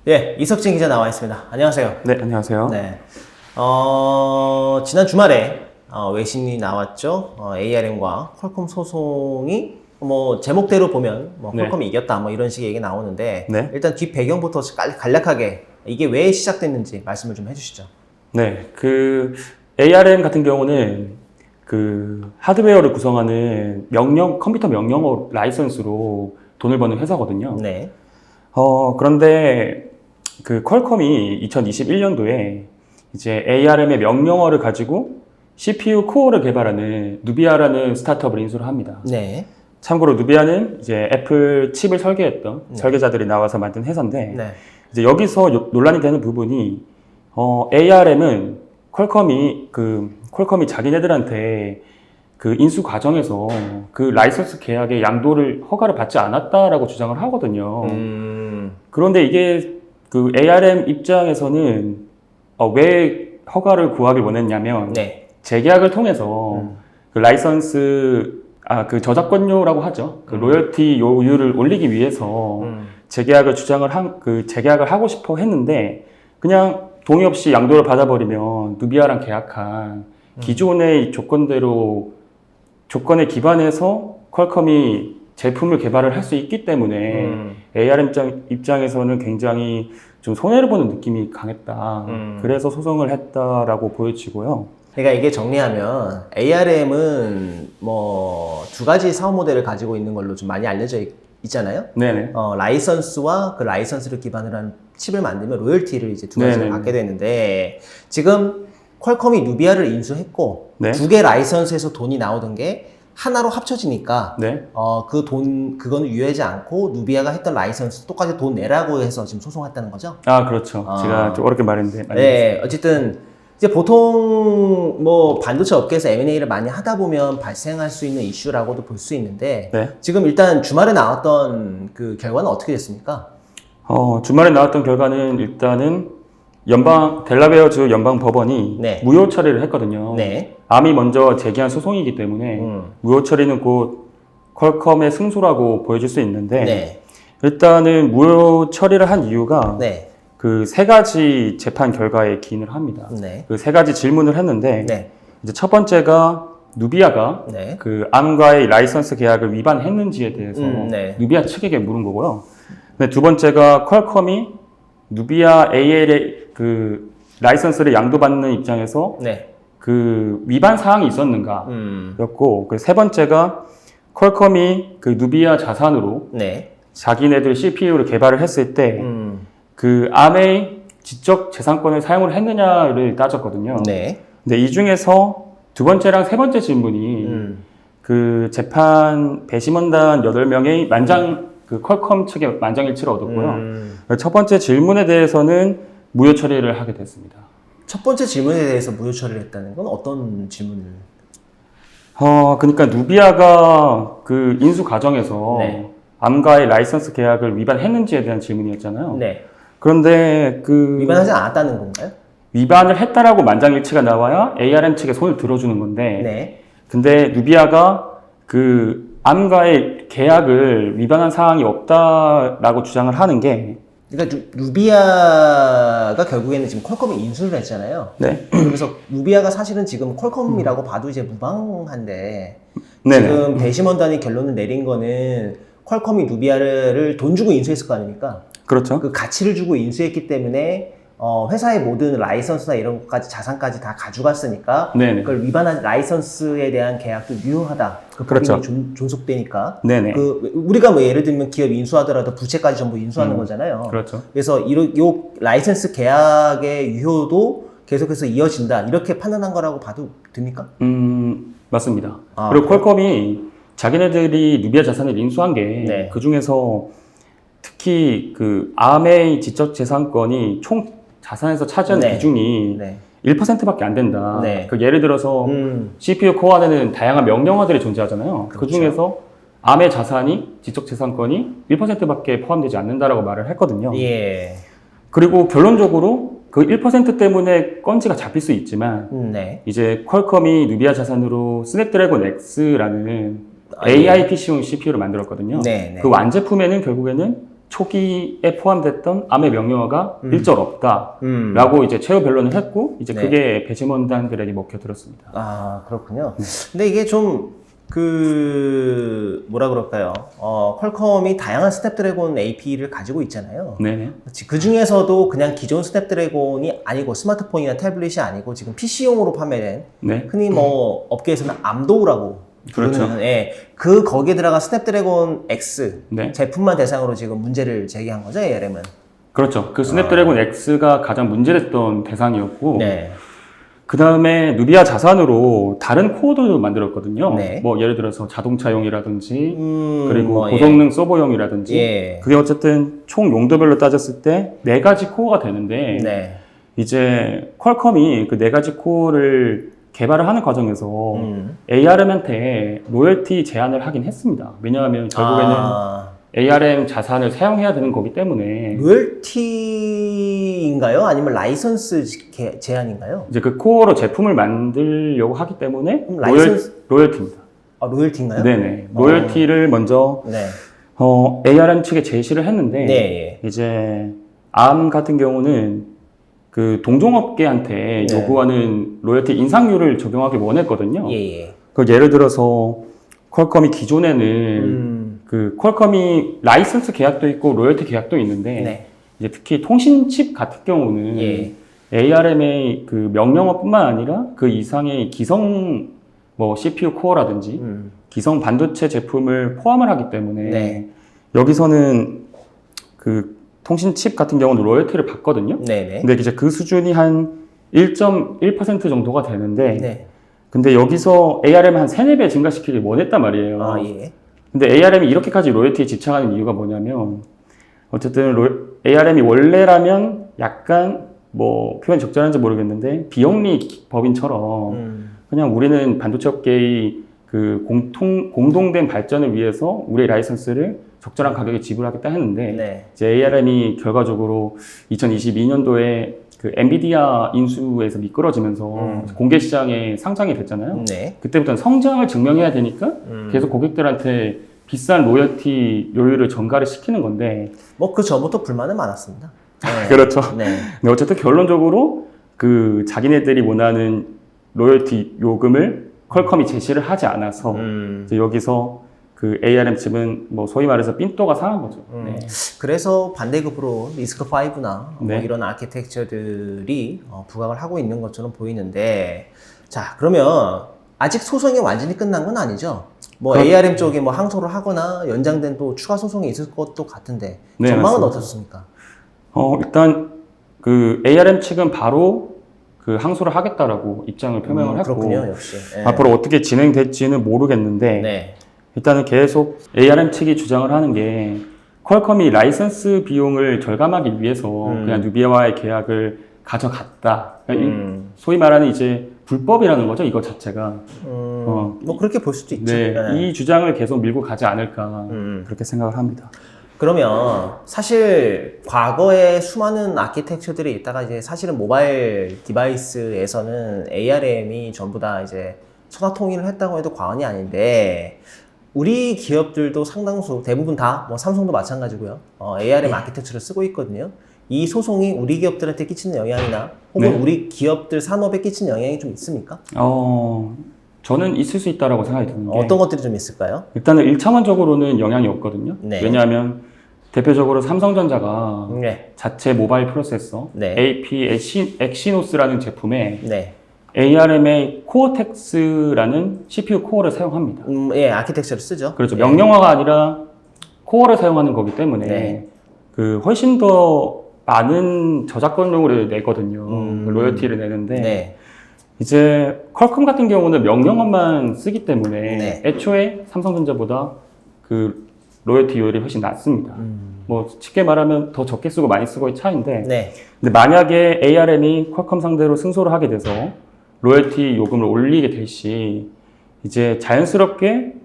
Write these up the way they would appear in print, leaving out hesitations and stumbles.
예, 이석진 기자 나와 있습니다. 안녕하세요. 네, 안녕하세요. 네. 지난 주말에 외신이 나왔죠. ARM과 퀄컴 소송이 뭐 제목대로 보면 뭐 네. 퀄컴이 이겼다 뭐 이런 식의 얘기 나오는데 네. 일단 뒷 배경부터 간략하게 이게 왜 시작됐는지 말씀을 좀 해주시죠. 네, ARM 같은 경우는 하드웨어를 구성하는 컴퓨터 명령어 라이선스로 돈을 버는 회사거든요. 네. 그런데 퀄컴이 2021년도에 이제 ARM의 명령어를 가지고 CPU 코어를 개발하는 누비아라는 스타트업을 인수를 합니다. 네. 참고로 누비아는 이제 애플 칩을 설계했던 네. 설계자들이 나와서 만든 회사인데, 네. 이제 여기서 논란이 되는 부분이, ARM은 퀄컴이 자기네들한테 인수 과정에서 라이선스 계약의 양도를 허가를 받지 않았다라고 주장을 하거든요. 그런데 이게 ARM 입장에서는 왜 허가를 구하길 원했냐면, 네. 재계약을 통해서 저작권료라고 하죠. 로열티 요율을 올리기 위해서 재계약을 하고 싶어 했는데, 그냥 동의 없이 양도를 받아버리면 누비아랑 계약한 기존의 조건에 기반해서 퀄컴이 제품을 개발을 할 수 있기 때문에 ARM 입장에서는 굉장히 좀 손해를 보는 느낌이 강했다. 그래서 소송을 했다라고 보여지고요. 그러니까 이게 정리하면 ARM은 뭐 두 가지 사업 모델을 가지고 있는 걸로 좀 많이 알려져 있잖아요. 네네. 라이선스와 그 라이선스를 기반으로 한 칩을 만들면 로열티를 이제 두 가지를 네네. 받게 되는데, 지금 퀄컴이 누비아를 인수했고 네. 두 개 라이선스에서 돈이 나오던 게 하나로 합쳐지니까 네. 그거는 유예하지 않고 누비아가 했던 라이선스 똑같이 돈 내라고 해서 지금 소송했다는 거죠? 그렇죠. 제가 좀 어렵게 말했는데. 네, 어쨌든 이제 보통 뭐 반도체 업계에서 M&A를 많이 하다 보면 발생할 수 있는 이슈라고도 볼 수 있는데, 네. 지금 일단 주말에 나왔던 그 결과는 어떻게 됐습니까? 주말에 나왔던 결과는 일단은 델라웨어주 연방 법원이 네. 무효 처리를 했거든요. 네. 암이 먼저 제기한 소송이기 때문에 무효 처리는 곧 퀄컴의 승소라고 보여질 수 있는데, 네. 일단은 무효 처리를 한 이유가 네. 세 가지 재판 결과에 기인을 합니다. 네. 세 가지 질문을 했는데, 네. 이제 첫 번째가 누비아가 네. 암과의 라이선스 계약을 위반했는지에 대해서 네. 누비아 측에게 물은 거고요. 근데 두 번째가 퀄컴이 누비아 AL의 라이선스를 양도받는 입장에서 네. 위반 사항이 있었는가 였고, 세 번째가 퀄컴이 누비아 자산으로 네. 자기네들 CPU를 개발을 했을 때 암의 지적 재산권을 사용을 했느냐를 따졌거든요. 네. 근데 이 중에서 두 번째랑 세 번째 질문이 재판 배심원단 8명의 퀄컴 측의 만장일치를 얻었고요. 첫 번째 질문에 대해서는 무효 처리를 하게 됐습니다. 첫 번째 질문에 대해서 무효 처리를 했다는 건 어떤 질문을? 그러니까 누비아가 인수 과정에서 네. 암과의 라이선스 계약을 위반했는지에 대한 질문이었잖아요. 네. 그런데 위반하지 않았다는 건가요? 위반을 했다라고 만장일치가 나와야 ARM 측에 손을 들어주는 건데, 네. 근데 누비아가 암과의 계약을 위반한 사항이 없다라고 주장을 하는 게, 그러니까 누비아가 결국에는 지금 퀄컴이 인수를 했잖아요. 네. 그래서 누비아가 사실은 지금 퀄컴이라고 봐도 이제 무방한데, 네네. 지금 배심원단이 결론을 내린 거는 퀄컴이 누비아를 돈 주고 인수했을 거 아닙니까? 그렇죠. 그 가치를 주고 인수했기 때문에 회사의 모든 라이선스나 이런 것까지 자산까지 다 가져갔으니까 네네. 그걸 위반한 라이선스에 대한 계약도 유효하다. 그렇죠. 존속되니까. 네네. 우리가 뭐 예를 들면 기업 인수하더라도 부채까지 전부 인수하는 거잖아요. 그렇죠. 그래서 요 라이선스 계약의 유효도 계속해서 이어진다. 이렇게 판단한 거라고 봐도 됩니까? 맞습니다. 그리고 퀄컴이 자기네들이 누비아 자산을 인수한 게, 네. 그 중에서 특히 암의 지적 재산권이 총 자산에서 차지하는 네. 비중이 네. 1%밖에 안 된다. 네. 예를 들어서 CPU 코어 안에는 다양한 명령어들이 존재하잖아요. 그렇죠. 그 중에서 암의 자산이, 지적 재산권이 1%밖에 포함되지 않는다라고 말을 했거든요. 예. 그리고 결론적으로 1% 때문에 건지가 잡힐 수 있지만, 네. 이제 퀄컴이 누비아 자산으로 스냅드래곤 X라는 예. AI PC용 CPU를 만들었거든요. 네, 네. 그 완제품에는 결국에는 초기에 포함됐던 암의 명령어가 일절 없다라고 이제 최후 변론을 했고 이제 네. 그게 배심원단들에게 먹혀들었습니다. 아, 그렇군요. 근데 이게 좀, 뭐라 그럴까요? 퀄컴이 다양한 스냅드래곤 AP를 가지고 있잖아요. 네네. 그 중에서도 그냥 기존 스냅드래곤이 아니고 스마트폰이나 태블릿이 아니고 지금 PC용으로 판매된 네. 흔히 뭐 업계에서는 암도우라고 그렇죠. 부르는 거기에 들어간 스냅드래곤 X 네. 제품만 대상으로 지금 문제를 제기한 거죠, ARM은? 그렇죠. 그 스냅드래곤 X가 가장 문제됐던 대상이었고 네. 그 다음에 누비아 자산으로 다른 코어도 만들었거든요. 네. 뭐 예를 들어서 자동차용이라든지 그리고 뭐, 고성능 서버용이라든지 예. 그게 어쨌든 총 용도별로 따졌을 때 4가지 코어가 되는데 네. 이제 퀄컴이 그 4가지 코어를 개발을 하는 과정에서 ARM한테 로열티 제한을 하긴 했습니다. 왜냐하면 결국에는 ARM 자산을 사용해야 되는 거기 때문에 로열티인가요? 아니면 라이선스 제한인가요? 이제 그 코어로 제품을 만들려고 하기 때문에 그럼 라이선스- 로열티입니다. 아, 로열티인가요? 네네. 로열티를 먼저 네. ARM 측에 제시를 했는데 네. 이제 암 같은 경우는 그 동종업계한테 네. 요구하는 로열티 인상률을 적용하기 원했거든요. 예. 그 예를 들어서 퀄컴이 기존에는 그 퀄컴이 라이선스 계약도 있고 로열티 계약도 있는데 네. 이제 특히 통신 칩 같은 경우는 예. ARM의 그 명령어뿐만 아니라 그 이상의 기성 뭐 CPU 코어라든지 기성 반도체 제품을 포함을 하기 때문에 네. 여기서는 그 통신 칩 같은 경우는 로열티를 받거든요. 네네. 근데 이제 그 수준이 한 1.1% 정도가 되는데 네. 근데 여기서 ARM 한 3, 4배 증가시키길 원했단 말이에요. 아, 예. 근데 ARM이 이렇게까지 로열티에 집착하는 이유가 뭐냐면 어쨌든 ARM이 원래라면 약간 뭐 표현 적절한지 모르겠는데 비영리 법인처럼 그냥 우리는 반도체 업계의 그 공동된 발전을 위해서 우리의 라이선스를 적절한 가격에 지불하겠다 했는데 네. 이제 ARM이 결과적으로 2022년도에 그 엔비디아 인수에서 미끄러지면서 공개 시장에 상장이 됐잖아요. 네. 그때부터는 성장을 증명해야 되니까 계속 고객들한테 비싼 로열티 요율을 전가를 시키는 건데 뭐 그 전부터 불만은 많았습니다. 네. 그렇죠. 네. 근데 어쨌든 결론적으로 그 자기네들이 원하는 로열티 요금을 퀄컴이 제시를 하지 않아서 이제 여기서 그 ARM 칩은 뭐 소위 말해서 삔또가 상한 거죠. 네. 그래서 반대급으로 리스크5나 네. 뭐 이런 아키텍처들이 부각을 하고 있는 것처럼 보이는데, 자, 그러면 아직 소송이 완전히 끝난 건 아니죠? 뭐 ARM 쪽에 뭐 항소를 하거나 연장된 또 추가 소송이 있을 것도 같은데, 네, 전망은 맞습니다. 어떻습니까? 일단 그 ARM 측은 바로 그 항소를 하겠다라고 입장을 표명을 했고 그렇군요, 역시. 네. 앞으로 어떻게 진행될지는 모르겠는데 네. 일단은 계속 ARM 측이 주장을 하는 게 퀄컴이 라이선스 비용을 절감하기 위해서 그냥 누비아와의 계약을 가져갔다. 그러니까 소위 말하는 이제 불법이라는 거죠, 이거 자체가. 뭐 그렇게 볼 수도 있죠. 네, 네. 이 주장을 계속 밀고 가지 않을까 그렇게 생각을 합니다. 그러면 사실 과거에 수많은 아키텍처들이 있다가 이제 사실은 모바일 디바이스에서는 ARM이 전부 다 이제 천하 통일을 했다고 해도 과언이 아닌데, 우리 기업들도 상당수, 대부분 다, 뭐 삼성도 마찬가지고요. ARM 아키텍처를 쓰고 있거든요. 이 소송이 우리 기업들한테 끼치는 영향이나 혹은 네. 우리 기업들 산업에 끼치는 영향이 좀 있습니까? 저는 있을 수 있다라고 생각이 드는 게 어떤 것들이 좀 있을까요? 일단은 1차원적으로는 영향이 없거든요. 네. 왜냐하면 대표적으로 삼성전자가 네. 자체 모바일 프로세서 네. AP 엑시노스라는 제품에 네. ARM의 코어텍스라는 CPU 코어를 사용합니다. 예, 아키텍처를 쓰죠. 그렇죠. 예. 명령어가 아니라 코어를 사용하는 거기 때문에 네. 그 훨씬 더 많은 저작권료를 내거든요. 그 로열티를 내는데 네. 이제 퀄컴 같은 경우는 명령어만 쓰기 때문에 네. 애초에 삼성전자보다 그 로열티 요율이 훨씬 낮습니다. 뭐 쉽게 말하면 더 적게 쓰고 많이 쓰고의 차이인데 네. 근데 만약에 ARM이 퀄컴 상대로 승소를 하게 돼서 로열티 요금을 올리게 될 시 이제 자연스럽게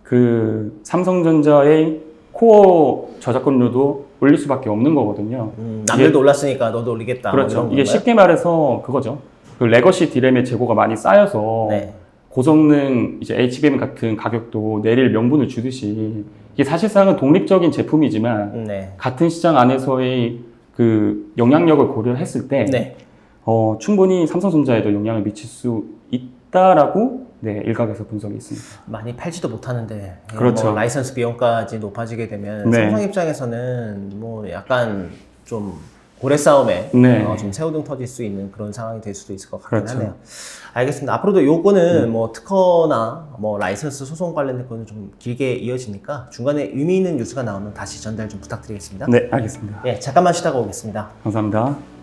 그 삼성전자의 코어 저작권료도 올릴 수밖에 없는 거거든요. 남들도 올랐으니까 너도 올리겠다. 그렇죠. 뭐 이게 이런 쉽게 말해서 그거죠. 그 레거시 디램의 재고가 많이 쌓여서 네. 고성능 이제 HBM 같은 가격도 내릴 명분을 주듯이 이게 사실상은 독립적인 제품이지만 네. 같은 시장 안에서의 그 영향력을 고려했을 때 네. 충분히 삼성전자에도 영향을 미칠 수 있다라고 네, 일각에서 분석이 있습니다. 많이 팔지도 못하는데 그렇죠. 뭐 라이선스 비용까지 높아지게 되면 네. 삼성 입장에서는 뭐 약간 좀 고래 싸움에 네. 좀 새우등 터질 수 있는 그런 상황이 될 수도 있을 것 같긴 그렇죠. 하네요. 알겠습니다. 앞으로도 요거는 뭐 특허나 뭐 라이선스 소송 관련된 거는 좀 길게 이어지니까 중간에 의미 있는 뉴스가 나오면 다시 전달 좀 부탁드리겠습니다. 네, 알겠습니다. 예, 잠깐만 쉬다가 오겠습니다. 감사합니다.